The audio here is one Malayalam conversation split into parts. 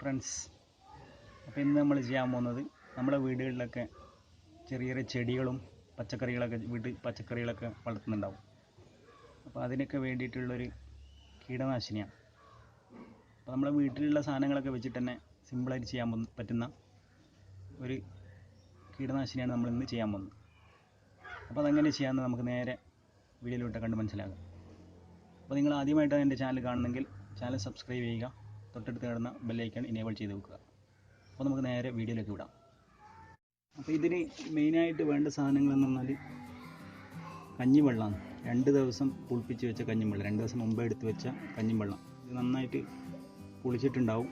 ഫ്രണ്ട്സ്, അപ്പോൾ ഇന്ന് നമ്മൾ ചെയ്യാൻ പോകുന്നത് നമ്മുടെ വീടുകളിലൊക്കെ ചെറിയ ചെറിയ ചെടികളും പച്ചക്കറികളൊക്കെ വളർത്തുന്നുണ്ടാവും. അപ്പോൾ അതിനൊക്കെ വേണ്ടിയിട്ടുള്ളൊരു കീടനാശിനിയാണ്. അപ്പോൾ നമ്മളെ വീട്ടിലുള്ള സാധനങ്ങളൊക്കെ വെച്ചിട്ട് തന്നെ സിമ്പിളായിട്ട് ചെയ്യാൻ പറ്റുന്ന ഒരു കീടനാശിനിയാണ് നമ്മൾ ഇന്ന് ചെയ്യാൻ പോകുന്നത്. അപ്പോൾ അതെങ്ങനെ ചെയ്യാമെന്ന് നമുക്ക് നേരെ വീഡിയോയിലോട്ട് കണ്ട് മനസ്സിലാകാം. അപ്പോൾ നിങ്ങൾ ആദ്യമായിട്ടാണ് എൻ്റെ ചാനൽ കാണുന്നെങ്കിൽ ചാനൽ സബ്സ്ക്രൈബ് ചെയ്യുക, തൊട്ടടുത്ത് കിടന്ന ബെല്ലൈക്കൺ ഇനേബിൾ ചെയ്ത് വെക്കുക. അപ്പോൾ നമുക്ക് നേരെ വീഡിയോയിലേക്ക് വിടാം. അപ്പോൾ ഇതിന് മെയിനായിട്ട് വേണ്ട സാധനങ്ങളെന്ന് പറഞ്ഞാൽ കഞ്ഞിവെള്ളമാണ്. 2 ദിവസം പുളിപ്പിച്ച് വെച്ച കഞ്ഞിവെള്ളം, 2 ദിവസം മുമ്പേ എടുത്ത് വെച്ച കഞ്ഞിവെള്ളം. ഇത് നന്നായിട്ട് പുളിച്ചിട്ടുണ്ടാവും.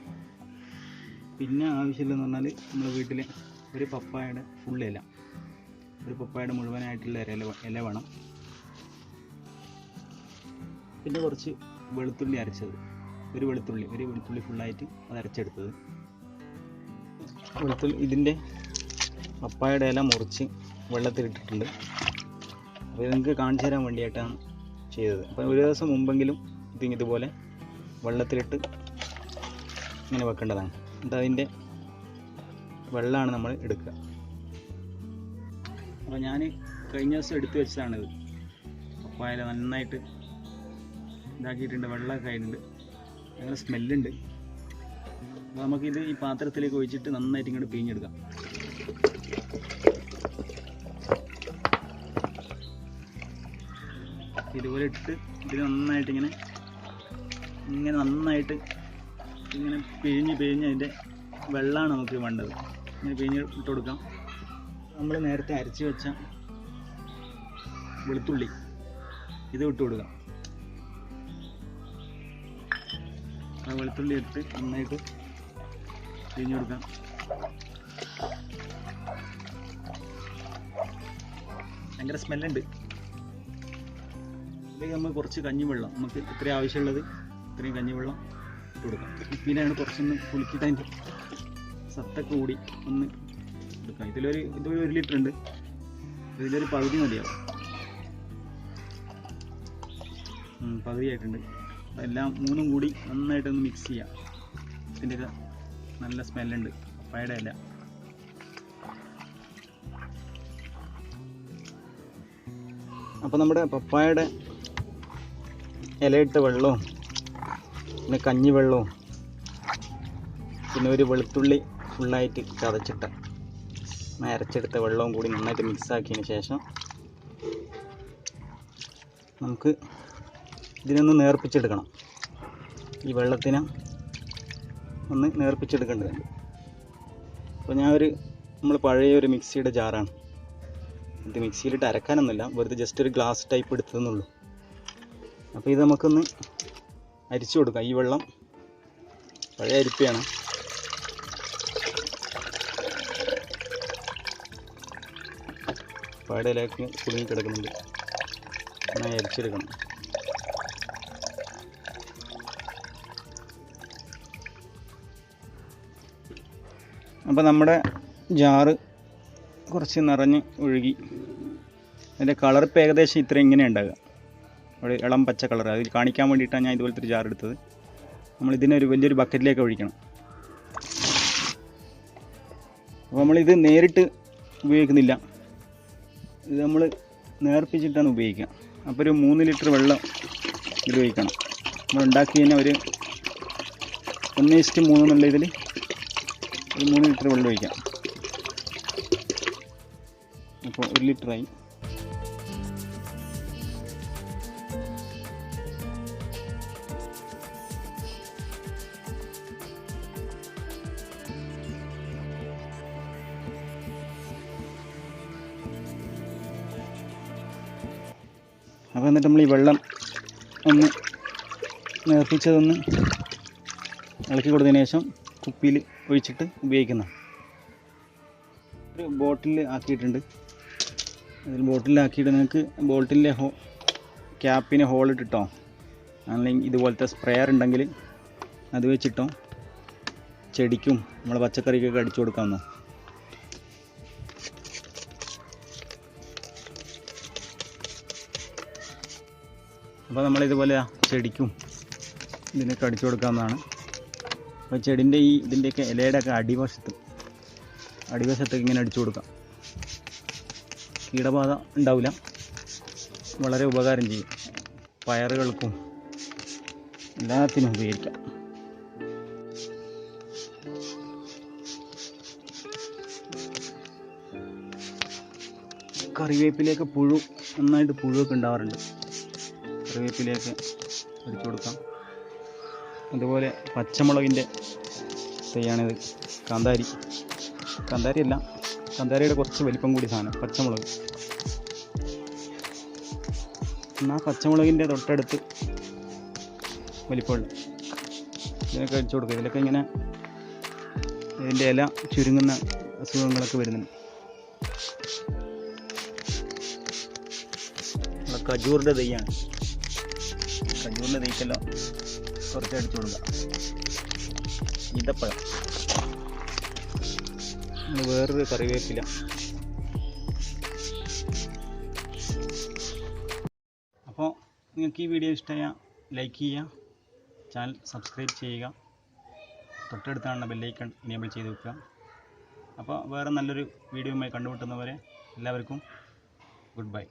പിന്നെ ആവശ്യമില്ലെന്ന് പറഞ്ഞാൽ നമ്മുടെ വീട്ടിൽ ഒരു പപ്പായയുടെ ഫുൾ ഇല, ഒരു പപ്പായയുടെ മുഴുവനായിട്ടുള്ള ഇല വേണം. പിന്നെ കുറച്ച് വെളുത്തുള്ളി അരച്ചത്, ഒരു വെളുത്തുള്ളി ഫുള്ളായിട്ട് അത് അരച്ചെടുത്തത്. ഇതിൻ്റെ പപ്പായയുടെ ഇല മുറിച്ച് വെള്ളത്തിലിട്ടിട്ടുണ്ട്. അപ്പോൾ ഇത് നിങ്ങൾക്ക് കാണിച്ചു തരാൻ വേണ്ടിയിട്ടാണ് ചെയ്തത്. അപ്പോൾ ഒരു ദിവസം മുമ്പെങ്കിലും ഇതുപോലെ വെള്ളത്തിലിട്ട് ഇങ്ങനെ വെക്കേണ്ടതാണ്. എന്നിട്ട് അതിൻ്റെ വെള്ളമാണ് നമ്മൾ എടുക്കുക. അപ്പോൾ ഞാൻ കഴിഞ്ഞ ദിവസം എടുത്തു വെച്ചതാണിത്. പപ്പായ നന്നായിട്ട് ഇതാക്കിയിട്ടുണ്ട്, വെള്ളമൊക്കെ ആയിട്ടുണ്ട്, നല്ല സ്മെല്ലുണ്ട്. അപ്പോൾ നമുക്കിത് ഈ പാത്രത്തിലേക്ക് ഒഴിച്ചിട്ട് നന്നായിട്ട് ഇങ്ങോട്ട് പിഴിഞ്ഞെടുക്കാം. ഇതുപോലെ ഇട്ട് ഇതിൽ നന്നായിട്ട് ഇങ്ങനെ നന്നായിട്ട് ഇങ്ങനെ പിഴിഞ്ഞ് അതിൻ്റെ വെള്ളമാണ് നമുക്ക് വേണ്ടത്. ഇങ്ങനെ പിഴിഞ്ഞ് ഇട്ട് കൊടുക്കാം. നമ്മൾ നേരത്തെ അരച്ച് വെച്ച വെളുത്തുള്ളി ഇത് ഇട്ട് കൊടുക്കാം. ആ വെളുത്തുള്ളി ഇട്ട് നന്നായിട്ട് പിഴിഞ്ഞ് കൊടുക്കാം. ഭയങ്കര സ്മെല്ലുണ്ട്. ഇതിലേക്ക് നമ്മൾ കുറച്ച് കഞ്ഞിവെള്ളം, നമുക്ക് ഇത്രയും ആവശ്യമുള്ളത് ഇത്രയും കഞ്ഞിവെള്ളം ഇട്ട് കൊടുക്കാം. പിന്നെയാണ് കുറച്ചൊന്ന് കുലുക്കിയിട്ട് അതിൻ്റെ സത്തൊക്കെ കൂടി ഒന്ന് എടുക്കാം. ഇതൊരു 1 ലിറ്റർ ഉണ്ട്, ഇതിലൊരു പകുതി മതിയാവും. പകുതിയായിട്ടുണ്ട്. എല്ലാം 3 കൂടി നന്നായിട്ടൊന്ന് മിക്സ് ചെയ്യാം. ഇതിൻ്റെയൊക്കെ നല്ല സ്മെല്ലുണ്ട് പപ്പായയുടെ ഇല. അപ്പോൾ നമ്മുടെ പപ്പായയുടെ ഇലയിട്ട വെള്ളവും പിന്നെ കഞ്ഞിവെള്ളവും പിന്നെ ഒരു വെളുത്തുള്ളി ഫുള്ളായിട്ട് ചതച്ചിട്ട അരച്ചെടുത്ത വെള്ളവും കൂടി നന്നായിട്ട് മിക്സാക്കിയതിന് ശേഷം നമുക്ക് ഇതിനൊന്ന് നേർപ്പിച്ചെടുക്കണം. ഈ വെള്ളത്തിനെ ഒന്ന് നേർപ്പിച്ചെടുക്കേണ്ടതുണ്ട്. അപ്പോൾ നമ്മൾ പഴയ ഒരു മിക്സിയുടെ ജാറാണ് ഇത്. മിക്സിയിലിട്ട് അരക്കാനൊന്നുമില്ല, വെറുതെ ജസ്റ്റ് ഒരു ഗ്ലാസ് ടൈപ്പ് എടുത്തതെന്നുള്ളൂ. അപ്പോൾ ഇത് നമുക്കൊന്ന് അരിച്ചു കൊടുക്കാം. ഈ വെള്ളം പഴയ അരിപ്പയാണ്. പാടയിലേക്ക് കുടുങ്ങി കിടക്കുന്നുണ്ട്, നന്നായി അരിച്ചെടുക്കണം. അപ്പോൾ നമ്മുടെ ജാറ് കുറച്ച് നിറഞ്ഞ് ഒഴുകി. അതിൻ്റെ കളർ ഇപ്പോൾ ഏകദേശം ഇത്ര ഇങ്ങനെ ഉണ്ടാകുക, ഒരു ഇളം പച്ച കളർ. അതിൽ കാണിക്കാൻ വേണ്ടിയിട്ടാണ് ഞാൻ ഇതുപോലത്തെ ഒരു ജാർ എടുത്തത്. നമ്മളിതിനൊരു വലിയൊരു ബക്കറ്റിലേക്ക് ഒഴിക്കണം. അപ്പോൾ നമ്മളിത് നേരിട്ട് ഉപയോഗിക്കുന്നില്ല, ഇത് നമ്മൾ നേർപ്പിച്ചിട്ടാണ് ഉപയോഗിക്കുക. അപ്പോൾ ഒരു 3 ലിറ്റർ വെള്ളം ഇതിൽ ഒഴിക്കണം. നമ്മൾ ഉണ്ടാക്കി കഴിഞ്ഞാൽ ഒരു 1:3 എന്നുള്ള ഇതിൽ ഒരു 3 ലിറ്റർ വെള്ളം ഒഴിക്കാം. അപ്പോൾ 1 ലിറ്ററായി. അപ്പോൾ എന്നിട്ട് നമ്മൾ ഈ വെള്ളം ഒന്ന് നേർപ്പിച്ചതൊന്ന് ഇളക്കി കൊടുത്തതിന് ശേഷം കുപ്പിയിൽ ഒഴിച്ചിട്ട് ഉപയോഗിക്കുന്ന ഒരു ബോട്ടിൽ ആക്കിയിട്ടുണ്ട്. അതിൽ ബോട്ടിലാക്കിയിട്ട് നിങ്ങൾക്ക് ബോട്ടിലെ ക്യാപ്പിന് ഹോളിട്ടിട്ടോ അല്ലെങ്കിൽ ഇതുപോലത്തെ സ്പ്രെയർ ഉണ്ടെങ്കിൽ അത് വെച്ചിട്ടോ ചെടിക്കും നമ്മളെ പച്ചക്കറിക്കൊക്കെ അടിച്ചു കൊടുക്കാവുന്ന. അപ്പോൾ നമ്മളിതുപോലെ ചെടിക്കും ഇതിനൊക്കെ അടിച്ചു കൊടുക്കാവുന്നതാണ്. അപ്പോൾ ചെടിൻ്റെ ഇതിൻ്റെയൊക്കെ ഇലയുടെയൊക്കെ അടിവശത്തേക്ക് ഇങ്ങനെ അടിച്ചു കൊടുക്കാം. കീടബാധ ഉണ്ടാവില്ല, വളരെ ഉപകാരം ചെയ്യും. പയറുകൾക്കും എല്ലാത്തിനും ഉപയോഗിക്കാം. കറിവേപ്പിലേക്ക് നന്നായിട്ട് പുഴുവൊക്കെ ഉണ്ടാവാറുണ്ട്. കറിവേപ്പിലേക്ക് അടിച്ചു കൊടുക്കാം. അതുപോലെ പച്ചമുളകിൻ്റെ തൈയാണിത്. കാന്താരിയല്ല, കാന്താരിയുടെ കുറച്ച് വലിപ്പം കൂടി സാധനം പച്ചമുളക്. എന്നാൽ പച്ചമുളകിൻ്റെ തൊട്ടടുത്ത് വലിപ്പമുള്ള ഇതിനൊക്കെ അടിച്ചു കൊടുക്കുക. ഇതിലൊക്കെ ഇങ്ങനെ ഇതിൻ്റെ ഇല ചുരുങ്ങുന്ന അസുഖങ്ങളൊക്കെ വരുന്നുണ്ട്. ഖജൂറിൻ്റെ തൈയാണ്. ഖജൂറിൻ്റെ തൈക്കെല്ലാം കുറച്ച് അടിച്ചു കൊടുക്കുക. ഈന്തപ്പഴം, വേറൊരു കറിവേപ്പില. അപ്പോൾ നിങ്ങൾക്ക് ഈ വീഡിയോ ഇഷ്ടമായാൽ ലൈക്ക് ചെയ്യുക, ചാനൽ സബ്സ്ക്രൈബ് ചെയ്യുക, തൊട്ടടുത്താണ് ബെല്ലൈക്കൺ എനേബിൾ ചെയ്ത് വെക്കുക. അപ്പോൾ വേറെ നല്ലൊരു വീഡിയോയുമായി കണ്ടുമുട്ടുന്നവരെ എല്ലാവർക്കും ഗുഡ് ബൈ.